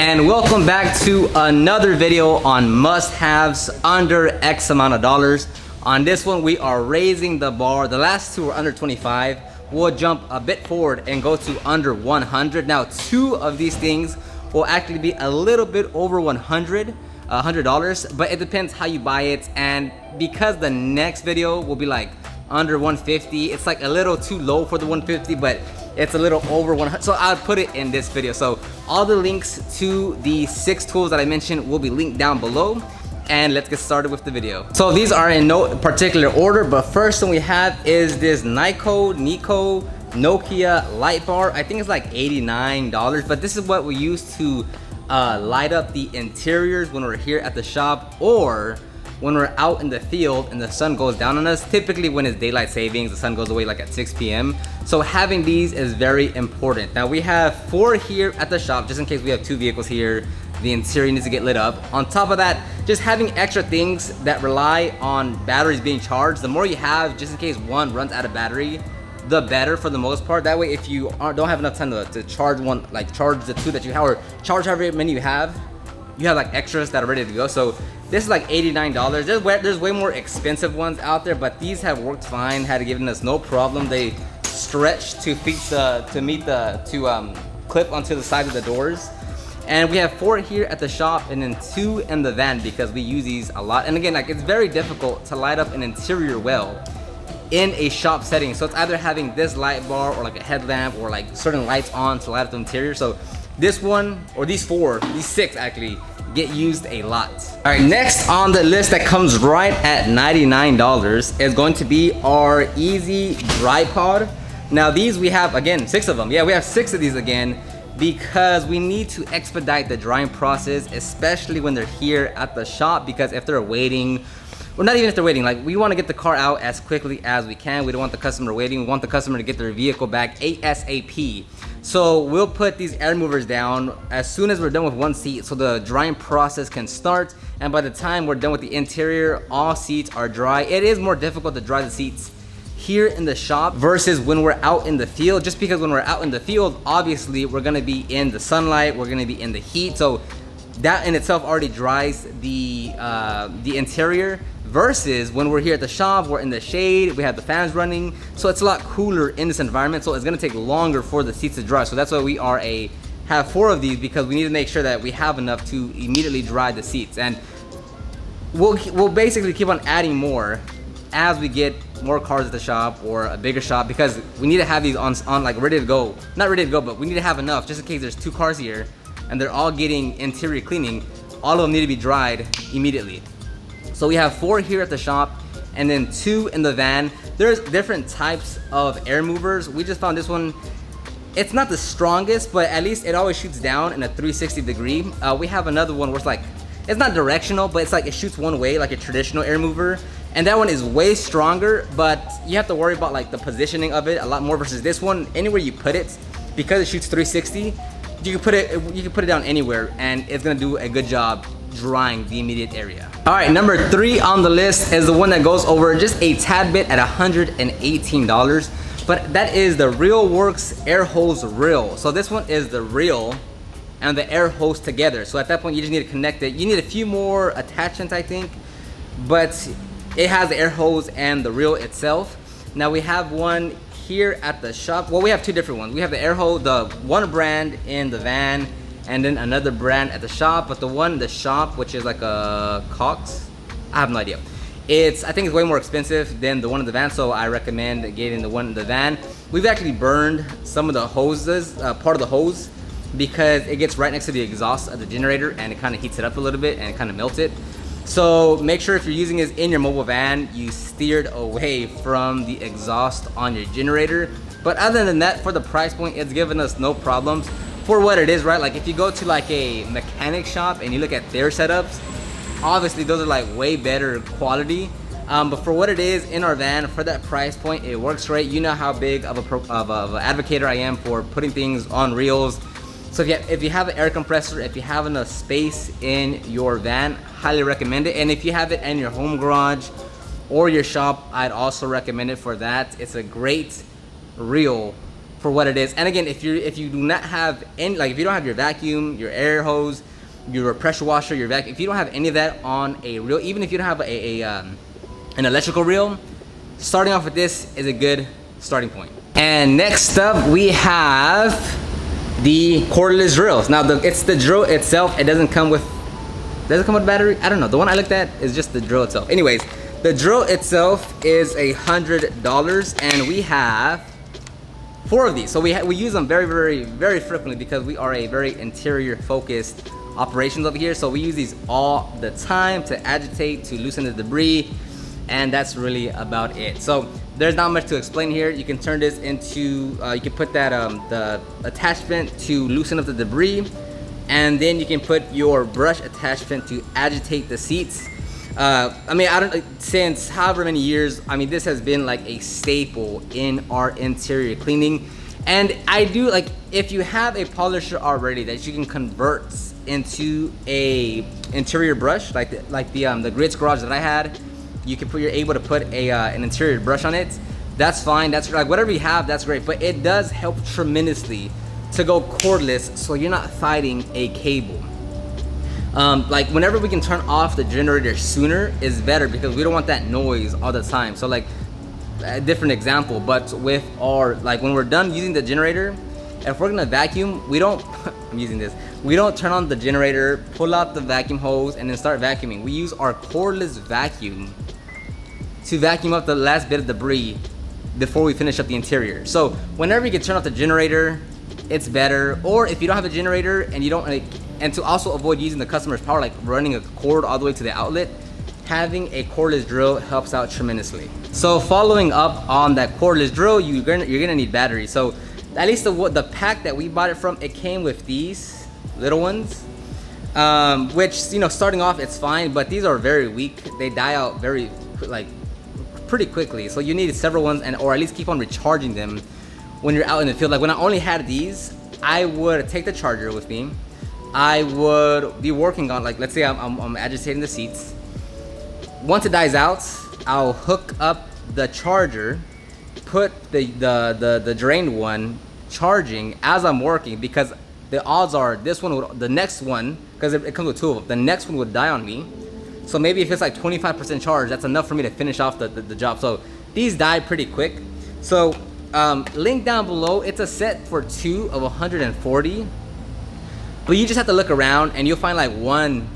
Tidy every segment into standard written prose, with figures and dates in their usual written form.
and welcome back to another video on must-haves under X amount of dollars. On this one we are raising the bar. The last two were under 25. We'll jump a bit forward and go to under 100. Now two of these things will actually be a little bit over $100, but it depends how you buy it. And because the next video will be like under 150, it's like a little too low for the 150, but it's a little over 100, so I'll put it in this video. So all the links to the 6 tools that I mentioned will be linked down below, and let's get started with the video. So these are in no particular order, but first one we have is this Nico Nokia light bar. I think it's like $89, but this is what we use to light up the interiors when we're here at the shop, or when we're out in the field and the sun goes down on us. Typically when it's daylight savings, the sun goes away like at 6 p.m. So having these is very important. Now we have 4 here at the shop, just in case we have 2 vehicles here. The interior needs to get lit up. On top of that, just having extra things that rely on batteries being charged. The more you have, just in case one runs out of battery, the better for the most part. That way if you don't have enough time to charge one, like charge the 2 that you have, or charge however many you have like extras that are ready to go. So this is like $89. There's way more expensive ones out there, but these have worked fine, had given us no problem. They stretch to clip onto the side of the doors. And we have 4 here at the shop and then 2 in the van because we use these a lot. And again, like, it's very difficult to light up an interior well in a shop setting. So it's either having this light bar or like a headlamp or like certain lights on to light up the interior. So this one, or these 6 actually, get used a lot. All right, next on the list that comes right at $99 is going to be our Easy Dry Pod. Now these we have, again, 6 of them. Yeah, we have 6 of these again because we need to expedite the drying process, especially when they're here at the shop, because if they're waiting, or not even if they're waiting, like, we want to get the car out as quickly as we can. We don't want the customer waiting. We want the customer to get their vehicle back ASAP. So we'll put these air movers down as soon as we're done with one seat so the drying process can start. And by the time we're done with the interior, all seats are dry. It is more difficult to dry the seats here in the shop versus when we're out in the field, just because when we're out in the field, obviously we're gonna be in the sunlight, we're gonna be in the heat. So that in itself already dries the interior, versus when we're here at the shop, we're in the shade, we have the fans running, so it's a lot cooler in this environment, so it's gonna take longer for the seats to dry. So that's why we have 4 of these, because we need to make sure that we have enough to immediately dry the seats. And we'll basically keep on adding more as we get more cars at the shop or a bigger shop, because we need to have these on like ready to go. Not ready to go, but we need to have enough just in case there's 2 cars here and they're all getting interior cleaning. All of them need to be dried immediately. So we have 4 here at the shop and then 2 in the van. There's different types of air movers. We just found this one. It's not the strongest, but at least it always shoots down in a 360 degree. We have another one where it's like, it's not directional, but it's like it shoots one way like a traditional air mover. And that one is way stronger, but you have to worry about like the positioning of it a lot more versus this one. Anywhere you put it, because it shoots 360, you can put it down anywhere and it's gonna do a good job drying the immediate area. All right, number 3 on the list is the one that goes over just a tad bit at $118, but that is the Real Works air hose reel. So this one is the reel and the air hose together. So at that point you just need to connect it. You need a few more attachments, I think, but it has the air hose and the reel itself. Now we have one here at the shop. Well, we have 2 different ones. We have the air hose, the one brand in the van, and then another brand at the shop. But the one in the shop, which is like a Cox, I have no idea. I think it's way more expensive than the one in the van, so I recommend getting the one in the van. We've actually burned some of the hoses, part of the hose, because it gets right next to the exhaust of the generator and it kind of heats it up a little bit and it kind of melts it. So make sure if you're using this in your mobile van, you steered away from the exhaust on your generator. But other than that, for the price point, it's given us no problems for what it is, right? Like if you go to like a mechanic shop and you look at their setups, obviously those are like way better quality. But for what it is in our van, for that price point, it works great. You know how big of an advocator I am for putting things on reels. So if you have an air compressor, if you have enough space in your van, highly recommend it. And if you have it in your home garage or your shop, I'd also recommend it for that. It's a great reel for what it is. And again, if you do not have any, like if you don't have your vacuum, your air hose, your pressure washer, your vacuum, if you don't have any of that on a reel, even if you don't have an electrical reel, starting off with this is a good starting point. And next up we have the cordless drills. Now it's the drill itself. It doesn't come with, does it come with battery? I don't know. The one I looked at is just the drill itself. Anyways, the drill itself is $100, and we have 4 of these. So we use them very, very, very frequently because we are a very interior focused operations over here. So we use these all the time to agitate, to loosen the debris, and that's really about it. So there's not much to explain here. You can turn this into, you can put that the attachment to loosen up the debris, and then you can put your brush attachment to agitate the seats. I mean, since however many years, I mean, this has been like a staple in our interior cleaning. And I do, like, if you have a polisher already that you can convert into a interior brush, like the Grits Garage that I had, you're able to put an interior brush on it. That's fine. That's like whatever you have, that's great. But it does help tremendously to go cordless, so you're not fighting a cable. Like whenever we can turn off the generator sooner is better because we don't want that noise all the time. So like a different example, but with our, like when we're done using the generator, if we're gonna vacuum, we don't, I'm using this, we don't turn on the generator, pull out the vacuum hose, and then start vacuuming. We use our cordless vacuum to vacuum up the last bit of debris before we finish up the interior. So whenever you can turn off the generator, it's better. Or if you don't have a generator and you don't, like, and to also avoid using the customer's power, like running a cord all the way to the outlet, having a cordless drill helps out tremendously. So following up on that cordless drill, you're gonna need batteries. So at least the pack that we bought it from, it came with these little ones, which, you know, starting off it's fine, but these are very weak. They die out very, like, pretty quickly. So you need several ones, and or at least keep on recharging them when you're out in the field. Like when I only had these, I would take the charger with me. I would be working on, like, let's say I'm agitating the seats. Once it dies out, I'll hook up the charger, put the drained one charging as I'm working, because the odds are this one would, the next one, because it comes with 2 of them, the next one would die on me. So maybe if it's like 25% charge, that's enough for me to finish off the job. So these die pretty quick. So link down below, it's a set for 2 of 140. But you just have to look around and you'll find like one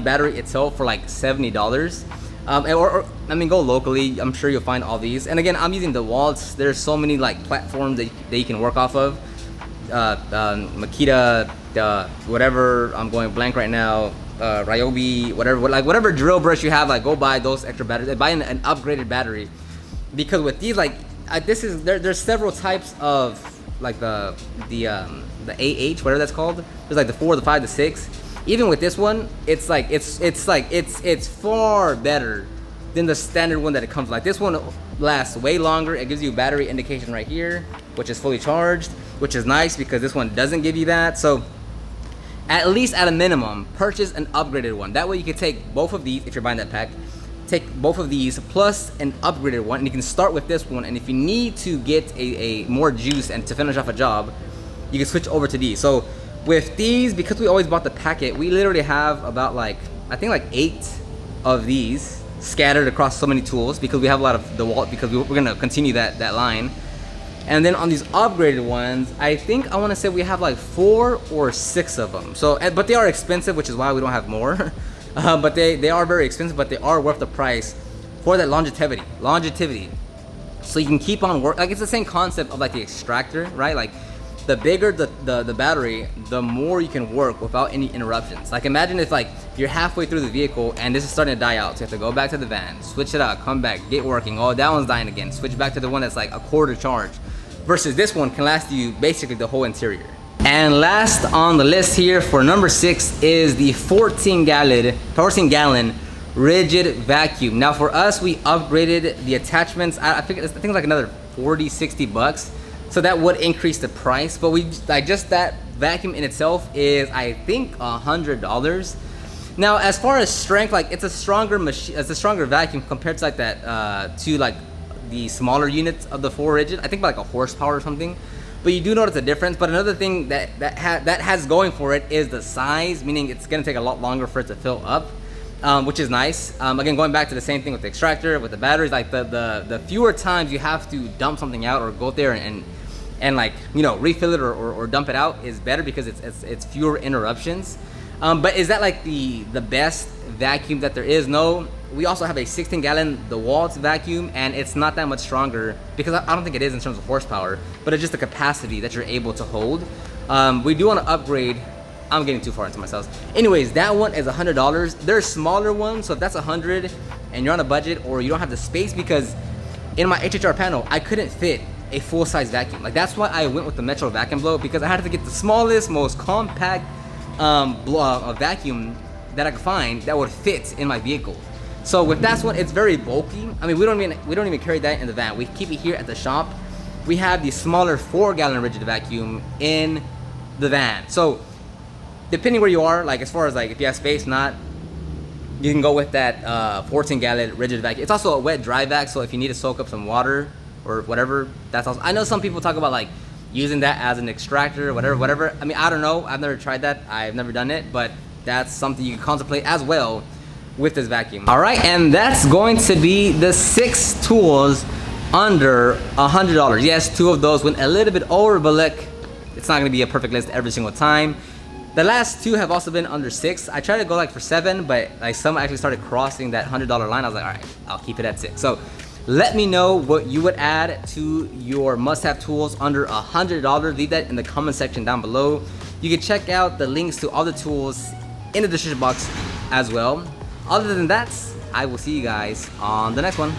battery itself for like $70. Or I mean, go locally. I'm sure you'll find all these. And again, I'm using DeWalt's. There's so many like platforms that you can work off of. Makita, whatever. I'm going blank right now. Ryobi, whatever drill brush you have, like go buy those extra batteries. Buy an upgraded battery, because with these, like there's several types of like the AH, whatever that's called. There's like the 4, the 5, the 6. Even with this one, it's far better than the standard one that it comes. Like this one lasts way longer. It gives you battery indication right here, which is fully charged, which is nice because this one doesn't give you that. So at least at a minimum, purchase an upgraded one. That way you can take both of these, if you're buying that pack, take both of these plus an upgraded one, and you can start with this one. And if you need to get a more juice and to finish off a job, you can switch over to these. So with these, because we always bought the packet, we literally have about like, I think like 8 of these scattered across so many tools, because we have a lot of DeWalt, because we're gonna continue that line. And then on these upgraded ones, I think I wanna say we have like 4 or 6 of them. So, but they are expensive, which is why we don't have more. But they are very expensive, but they are worth the price for that longevity. So you can keep on work. Like it's the same concept of like the extractor, right? Like the bigger the battery, the more you can work without any interruptions. Like imagine if like you're halfway through the vehicle and this is starting to die out. So you have to go back to the van, switch it out, come back, get working. Oh, that one's dying again. Switch back to the one that's like a quarter charge. Versus this one can last you basically the whole interior. And last on the list here for number 6 is the 14 gallon rigid vacuum. Now for us, we upgraded the attachments. I think it's like another 40, 60 bucks. So that would increase the price, but we like just that vacuum in itself is, I think, $100. Now, as far as strength, like it's a stronger machine, it's a stronger vacuum compared to like that, to like the smaller units of the 4 rigid. I think by like a horsepower or something. But you do notice a difference. But another thing that has going for it is the size, meaning it's gonna take a lot longer for it to fill up, which is nice. Again, going back to the same thing with the extractor, with the batteries, like the fewer times you have to dump something out or go there and like, you know, refill it or dump it out is better because it's fewer interruptions. But is that like the best vacuum that there is? No. We also have a 16-gallon DeWalt vacuum, and it's not that much stronger because I don't think it is in terms of horsepower, but it's just the capacity that you're able to hold. We do want to upgrade. I'm getting too far into myself. Anyways, that one is $100. There's smaller ones, so if that's $100 and you're on a budget or you don't have the space, because in my HHR panel, I couldn't fit a full-size vacuum. Like, that's why I went with the Metro vacuum blow, because I had to get the smallest, most compact vacuum that I could find that would fit in my vehicle. So with that one, it's very bulky. I mean, we don't even carry that in the van. We keep it here at the shop. We have the smaller 4-gallon rigid vacuum in the van. So depending where you are, like as far as like if you have space, not, you can go with that 14-gallon rigid vacuum. It's also a wet dry vac, so if you need to soak up some water or whatever, that's also. I know some people talk about like using that as an extractor, whatever. I mean, I don't know. I've never tried that. I've never done it, but that's something you can contemplate as well with this vacuum. All right, and that's going to be the 6 tools under $100. Yes, 2 of those went a little bit over, but look, it's not gonna be a perfect list every single time. The last 2 have also been under 6. I tried to go like for 7, but like some actually started crossing that $100 line. I was like, all right, I'll keep it at 6. So let me know what you would add to your must-have tools under $100. Leave that in the comment section down below. You can check out the links to all the tools in the description box as well. Other than that, I will see you guys on the next one.